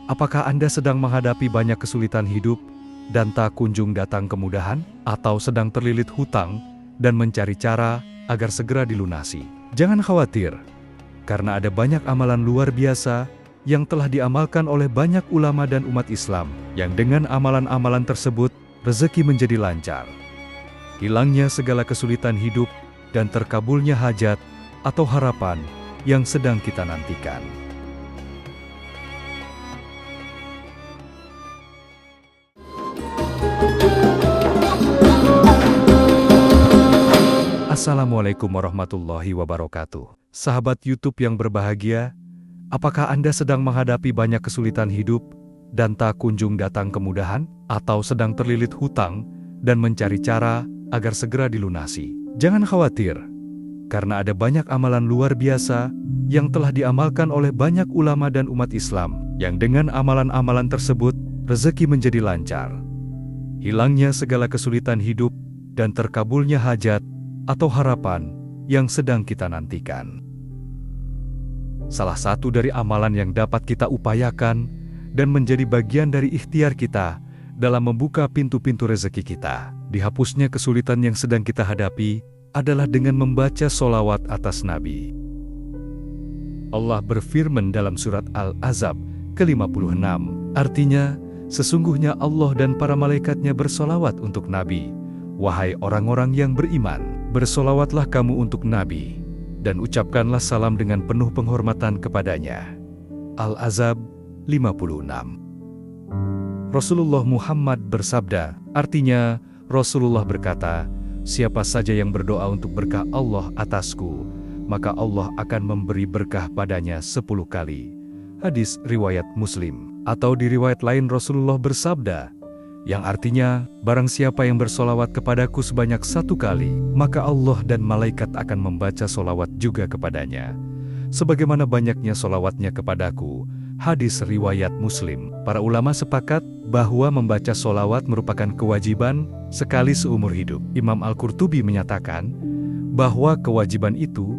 Apakah Anda sedang menghadapi banyak kesulitan hidup dan tak kunjung datang kemudahan? Atau sedang terlilit hutang dan mencari cara agar segera dilunasi? Jangan khawatir, karena ada banyak amalan luar biasa yang telah diamalkan oleh banyak ulama dan umat Islam, yang dengan amalan-amalan tersebut, rezeki menjadi lancar. Hilangnya segala kesulitan hidup dan terkabulnya hajat atau harapan yang sedang kita nantikan. Assalamualaikum warahmatullahi wabarakatuh. Sahabat YouTube yang berbahagia, apakah Anda sedang menghadapi banyak kesulitan hidup dan tak kunjung datang kemudahan? Atau sedang terlilit hutang dan mencari cara agar segera dilunasi? Jangan khawatir, karena ada banyak amalan luar biasa yang telah diamalkan oleh banyak ulama dan umat Islam, yang dengan amalan-amalan tersebut, rezeki menjadi lancar. Hilangnya segala kesulitan hidup dan terkabulnya hajat atau harapan yang sedang kita nantikan. Salah satu dari amalan yang dapat kita upayakan dan menjadi bagian dari ikhtiar kita dalam membuka pintu-pintu rezeki kita, dihapusnya kesulitan yang sedang kita hadapi, adalah dengan membaca sholawat atas Nabi. Allah berfirman dalam surat Al-Ahzab ke-56, artinya, sesungguhnya Allah dan para malaikatnya bersolawat untuk Nabi. Wahai orang-orang yang beriman, bersolawatlah kamu untuk Nabi, dan ucapkanlah salam dengan penuh penghormatan kepadanya. Al-Ahzab 56. Rasulullah Muhammad bersabda, artinya, Rasulullah berkata, siapa saja yang berdoa untuk berkah Allah atasku, maka Allah akan memberi berkah padanya 10 kali. Hadis riwayat Muslim. Atau di riwayat lain Rasulullah bersabda, yang artinya, barang siapa yang bersolawat kepadaku sebanyak 1 kali, maka Allah dan malaikat akan membaca solawat juga kepadanya, sebagaimana banyaknya solawatnya kepadaku. Hadis riwayat Muslim. Para ulama sepakat bahwa membaca solawat merupakan kewajiban sekali seumur hidup. Imam Al-Qurtubi menyatakan bahwa kewajiban itu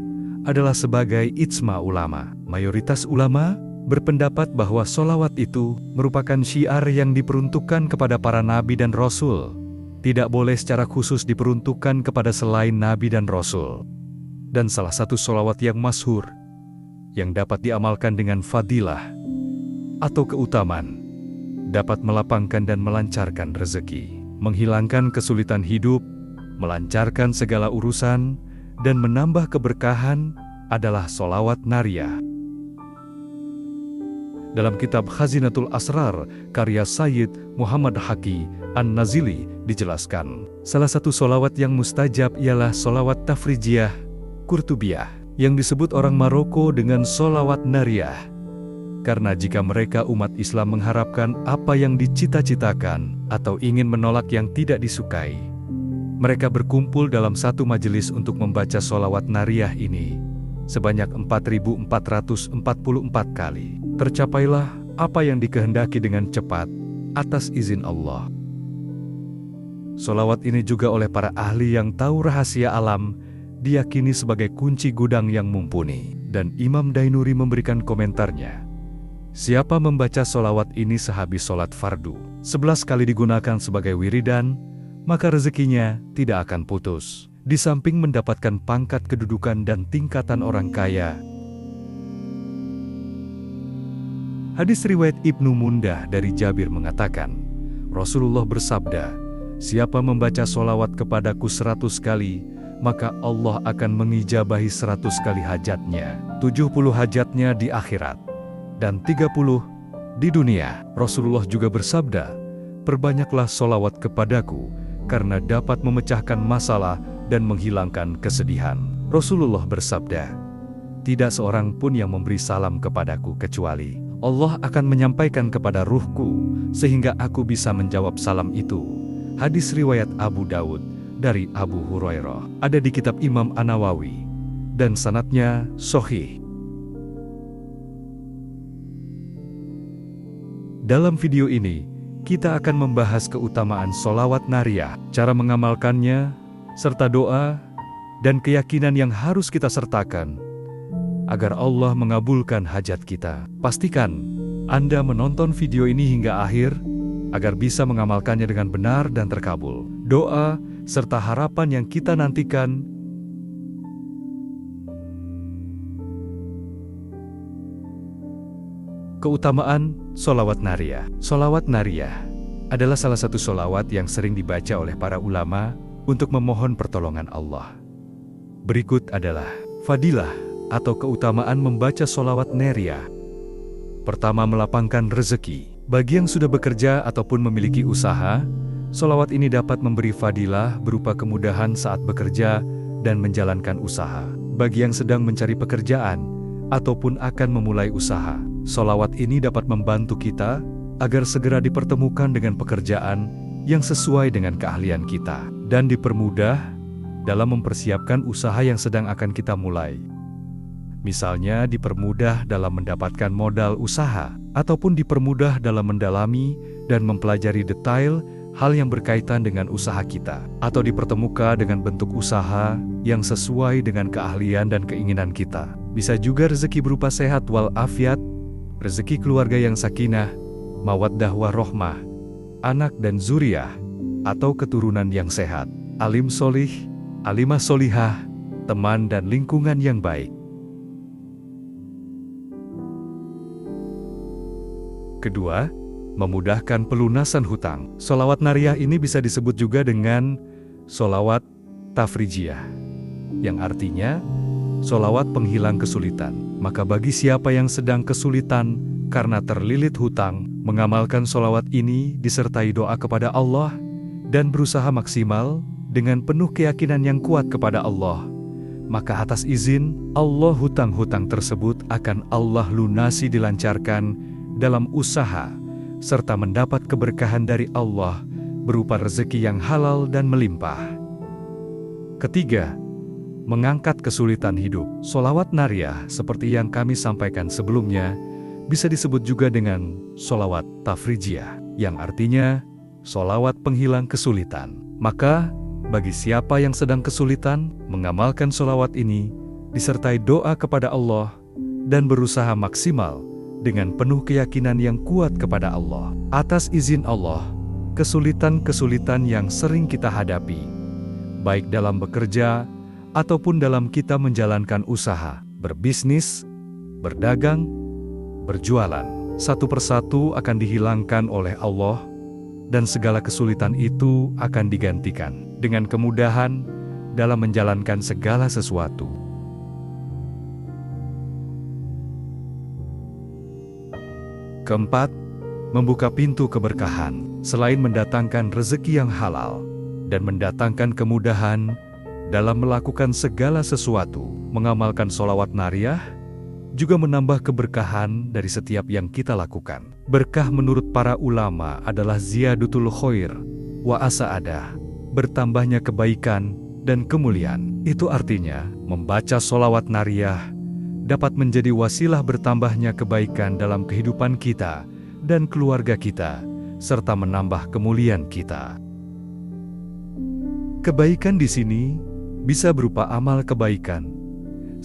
adalah sebagai ijma ulama. Mayoritas ulama berpendapat bahwa solawat itu merupakan syiar yang diperuntukkan kepada para nabi dan rasul. Tidak boleh secara khusus diperuntukkan kepada selain nabi dan rasul. Dan salah satu solawat yang masyhur, yang dapat diamalkan dengan fadilah atau keutamaan, dapat melapangkan dan melancarkan rezeki, menghilangkan kesulitan hidup, melancarkan segala urusan, dan menambah keberkahan adalah solawat nariyah. Dalam kitab Khazinatul Asrar, karya Sayyid Muhammad Haqi An-Nazili dijelaskan, salah satu solawat yang mustajab ialah solawat tafrijiyah Qurtubiyah, yang disebut orang Maroko dengan solawat nariyah. Karena jika mereka umat Islam mengharapkan apa yang dicita-citakan atau ingin menolak yang tidak disukai, mereka berkumpul dalam satu majelis untuk membaca solawat nariyah ini sebanyak 4.444 kali. Tercapailah apa yang dikehendaki dengan cepat atas izin Allah. Solawat ini juga oleh para ahli yang tahu rahasia alam diyakini sebagai kunci gudang yang mumpuni. Dan Imam Dainuri memberikan komentarnya, siapa membaca solawat ini sehabis sholat fardu 11 kali digunakan sebagai wiridan, maka rezekinya tidak akan putus. Di samping mendapatkan pangkat kedudukan dan tingkatan orang kaya. Hadis riwayat Ibnu Mundah dari Jabir mengatakan, Rasulullah bersabda, siapa membaca solawat kepadaku 100 kali, maka Allah akan mengijabahi 100 kali hajatnya, 70 hajatnya di akhirat, dan 30 di dunia. Rasulullah juga bersabda, perbanyaklah solawat kepadaku, karena dapat memecahkan masalah dan menghilangkan kesedihan. Rasulullah bersabda, tidak seorang pun yang memberi salam kepadaku kecuali Allah akan menyampaikan kepada ruhku, sehingga aku bisa menjawab salam itu. Hadis riwayat Abu Daud dari Abu Hurairah, ada di kitab Imam An-Nawawi, dan sanadnya sahih. Dalam video ini, kita akan membahas keutamaan solawat nariyah, cara mengamalkannya, serta doa, dan keyakinan yang harus kita sertakan agar Allah mengabulkan hajat kita. Pastikan Anda menonton video ini hingga akhir, agar bisa mengamalkannya dengan benar dan terkabul. Doa, serta harapan yang kita nantikan. Keutamaan sholawat nariyah. Sholawat nariyah adalah salah satu sholawat yang sering dibaca oleh para ulama untuk memohon pertolongan Allah. Berikut adalah fadilah atau keutamaan membaca sholawat nariyah. Pertama, melapangkan rezeki. Bagi yang sudah bekerja ataupun memiliki usaha, sholawat ini dapat memberi fadilah berupa kemudahan saat bekerja dan menjalankan usaha. Bagi yang sedang mencari pekerjaan ataupun akan memulai usaha, sholawat ini dapat membantu kita agar segera dipertemukan dengan pekerjaan yang sesuai dengan keahlian kita dan dipermudah dalam mempersiapkan usaha yang sedang akan kita mulai. Misalnya dipermudah dalam mendapatkan modal usaha, ataupun dipermudah dalam mendalami dan mempelajari detail hal yang berkaitan dengan usaha kita, atau dipertemukan dengan bentuk usaha yang sesuai dengan keahlian dan keinginan kita. Bisa juga rezeki berupa sehat walafiat, rezeki keluarga yang sakinah, mawaddah warohmah, anak dan zuriyah, atau keturunan yang sehat, alim solih, alimah solihah, teman dan lingkungan yang baik. Kedua, memudahkan pelunasan hutang. Sholawat nariyah ini bisa disebut juga dengan sholawat tafrijiyah, yang artinya sholawat penghilang kesulitan. Maka bagi siapa yang sedang kesulitan karena terlilit hutang, mengamalkan sholawat ini disertai doa kepada Allah dan berusaha maksimal dengan penuh keyakinan yang kuat kepada Allah, maka atas izin Allah hutang-hutang tersebut akan Allah lunasi, dilancarkan dalam usaha, serta mendapat keberkahan dari Allah berupa rezeki yang halal dan melimpah. Ketiga, mengangkat kesulitan hidup. Sholawat nariyah seperti yang kami sampaikan sebelumnya bisa disebut juga dengan sholawat tafrijiyah, yang artinya sholawat penghilang kesulitan. Maka bagi siapa yang sedang kesulitan, mengamalkan sholawat ini disertai doa kepada Allah dan berusaha maksimal dengan penuh keyakinan yang kuat kepada Allah. Atas izin Allah, kesulitan-kesulitan yang sering kita hadapi, baik dalam bekerja ataupun dalam kita menjalankan usaha, berbisnis, berdagang, berjualan, satu persatu akan dihilangkan oleh Allah, dan segala kesulitan itu akan digantikan dengan kemudahan dalam menjalankan segala sesuatu. Keempat, membuka pintu keberkahan. Selain mendatangkan rezeki yang halal dan mendatangkan kemudahan dalam melakukan segala sesuatu, mengamalkan sholawat nariyah juga menambah keberkahan dari setiap yang kita lakukan. Berkah menurut para ulama adalah ziyadutul khair wa asa'adah, bertambahnya kebaikan dan kemuliaan. Itu artinya, membaca sholawat nariyah dapat menjadi wasilah bertambahnya kebaikan dalam kehidupan kita dan keluarga kita, serta menambah kemuliaan kita. Kebaikan di sini bisa berupa amal kebaikan,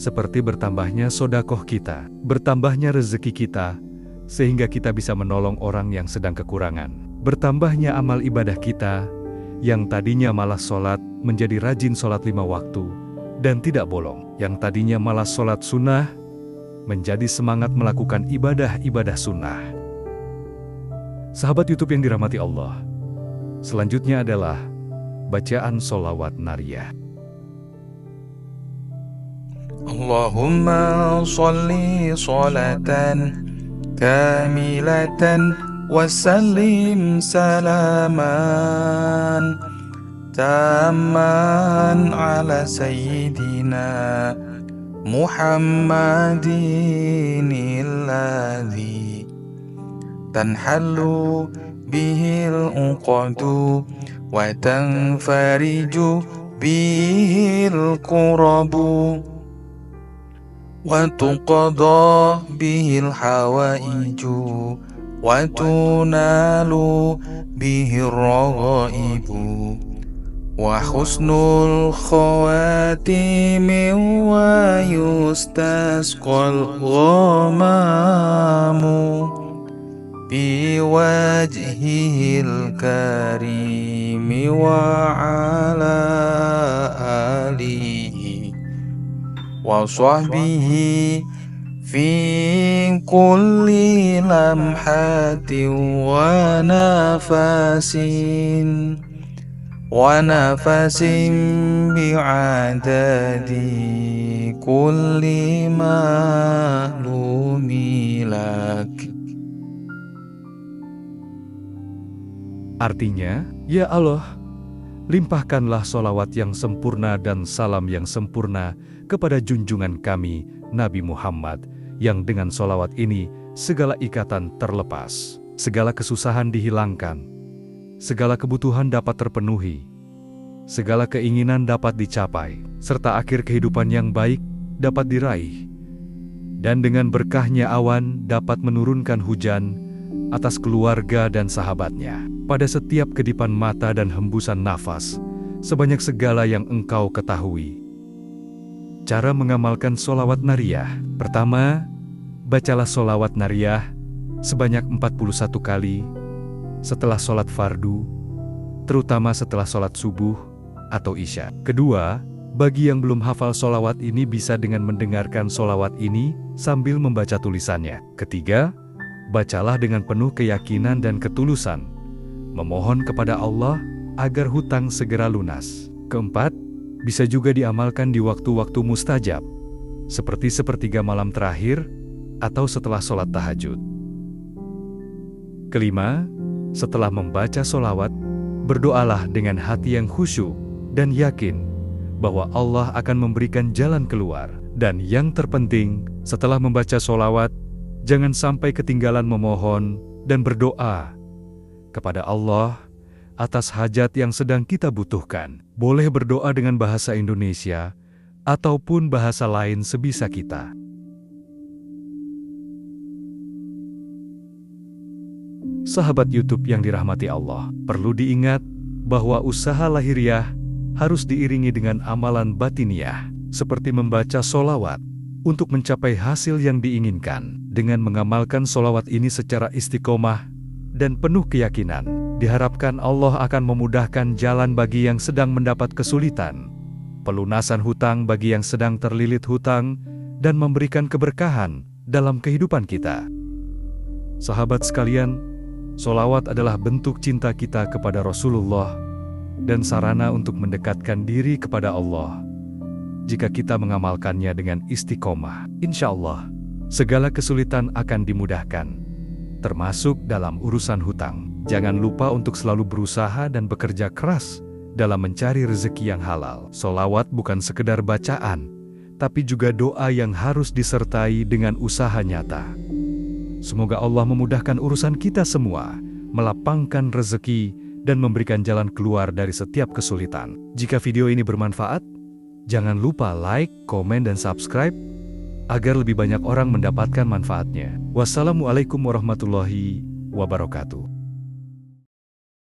seperti bertambahnya sedekah kita, bertambahnya rezeki kita, sehingga kita bisa menolong orang yang sedang kekurangan, bertambahnya amal ibadah kita, yang tadinya malas sholat menjadi rajin sholat 5 waktu, dan tidak bolong, yang tadinya malas sholat sunnah, menjadi semangat melakukan ibadah-ibadah sunnah. Sahabat YouTube yang dirahmati Allah, selanjutnya adalah bacaan sholawat nariyah. Allahumma sholli sholatan kamilatan wa sallim salaman tamman ala sayyidina Muhammadin alladhi tanhallu bihil uqadu wa tanfariju bihil qurabu wa tuqada bihil hawaiju wa tunalu bihil raghaibu wa husnul khawatimi wa yustasqal ghamamu بوجهه الكريم وعلى آله وصحبه في كل لمحة ونفس بعدد كل معلوم لك. Artinya, ya Allah, limpahkanlah sholawat yang sempurna dan salam yang sempurna kepada junjungan kami, Nabi Muhammad, yang dengan sholawat ini segala ikatan terlepas, segala kesusahan dihilangkan, segala kebutuhan dapat terpenuhi, segala keinginan dapat dicapai, serta akhir kehidupan yang baik dapat diraih. Dan dengan berkahnya awan dapat menurunkan hujan atas keluarga dan sahabatnya, pada setiap kedipan mata dan hembusan nafas, sebanyak segala yang engkau ketahui. Cara mengamalkan sholawat nariyah. Pertama, bacalah sholawat nariyah sebanyak 41 kali setelah sholat fardu, terutama setelah sholat subuh atau isya. Kedua, bagi yang belum hafal sholawat ini bisa dengan mendengarkan sholawat ini sambil membaca tulisannya. Ketiga, bacalah dengan penuh keyakinan dan ketulusan, memohon kepada Allah agar hutang segera lunas. Keempat, bisa juga diamalkan di waktu-waktu mustajab, seperti sepertiga malam terakhir atau setelah sholat tahajud. Kelima, setelah membaca sholawat, berdoalah dengan hati yang khusyuk dan yakin bahwa Allah akan memberikan jalan keluar. Dan yang terpenting, setelah membaca sholawat, jangan sampai ketinggalan memohon dan berdoa kepada Allah atas hajat yang sedang kita butuhkan. Boleh berdoa dengan bahasa Indonesia ataupun bahasa lain sebisa kita. Sahabat YouTube yang dirahmati Allah, perlu diingat bahwa usaha lahiriah harus diiringi dengan amalan batiniah, seperti membaca sholawat untuk mencapai hasil yang diinginkan. Dengan mengamalkan sholawat ini secara istiqomah dan penuh keyakinan, diharapkan Allah akan memudahkan jalan bagi yang sedang mendapat kesulitan, pelunasan hutang bagi yang sedang terlilit hutang, dan memberikan keberkahan dalam kehidupan kita. Sahabat sekalian, sholawat adalah bentuk cinta kita kepada Rasulullah dan sarana untuk mendekatkan diri kepada Allah. Jika kita mengamalkannya dengan istiqomah, insya Allah, segala kesulitan akan dimudahkan, termasuk dalam urusan hutang. Jangan lupa untuk selalu berusaha dan bekerja keras dalam mencari rezeki yang halal. Sholawat bukan sekedar bacaan, tapi juga doa yang harus disertai dengan usaha nyata. Semoga Allah memudahkan urusan kita semua, melapangkan rezeki, dan memberikan jalan keluar dari setiap kesulitan. Jika video ini bermanfaat, jangan lupa like, komen, dan subscribe agar lebih banyak orang mendapatkan manfaatnya. Wassalamualaikum warahmatullahi wabarakatuh.